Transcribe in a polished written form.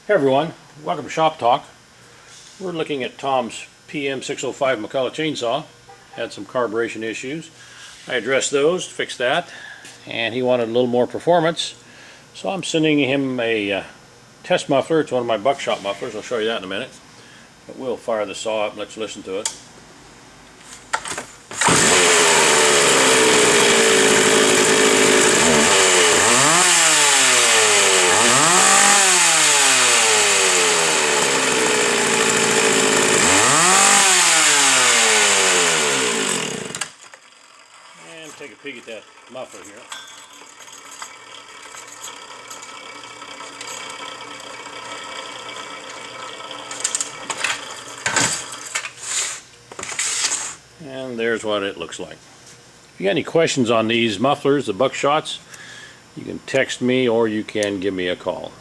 Hey everyone, welcome to Shop Talk. We're looking at Tom's PM605 McCulloch chainsaw. Had some carburation issues. I addressed those, fixed that, and he wanted a little more performance. So I'm sending him a test muffler. It's one of my Buckshot mufflers. I'll show you that in a minute. But we'll fire the saw up and let's listen to it. Take a peek at that muffler here. And there's what it looks like. If you got any questions on these mufflers, the Buckshots, you can text me or you can give me a call.